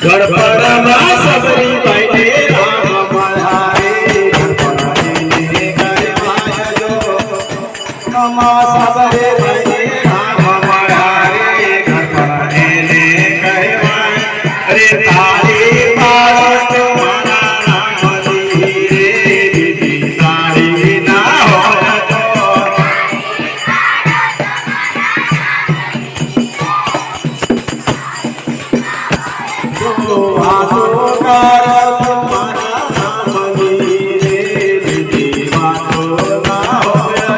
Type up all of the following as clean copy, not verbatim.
ગણપણમાં સબરી ભાઈને રામ મળારે ગણપણને કહેવાય જો નમા સબરે ભાઈને રામ મળારે ગણપણને કહેવાય અરે તારી પાડત મારા રામની રે બીજી તારી ના હોય તો વાતો કરત મારા રામની રે બીજી વાતો ના હોય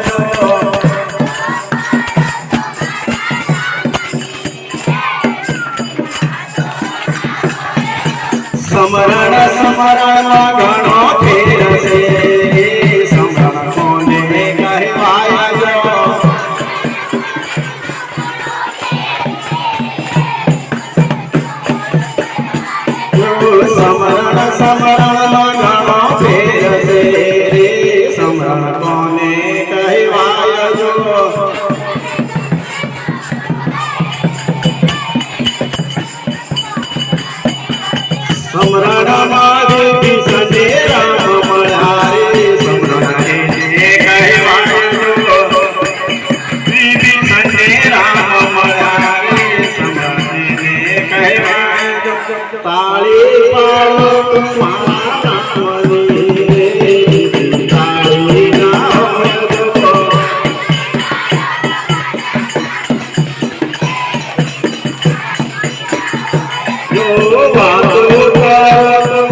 સમરણ સમરણમાં ઘણો ફેર છે સમરણ કોને કહેવાય જો સમરણ સમરણમાં ઘણો ફેર છે રે સમરણ કોને કહેવાય જો સમરણમાં વિભીષણે રામ મળારે સમરણને કહેવાય જો વિભીષણે રામ મળારે સમરણને કહેવાય જો તાળી પાડો મારા રામની રે તાળી ના હોય જો વાતો કરત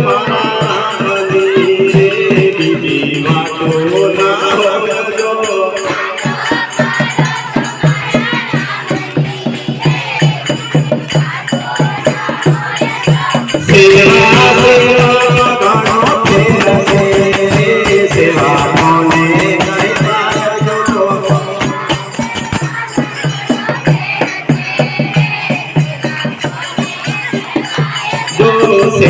મારા રામની રે બીજી વાતો ના હોય જો સેવા સેવા ઘણો ફેર છે સેવા કોને કહેવાય જો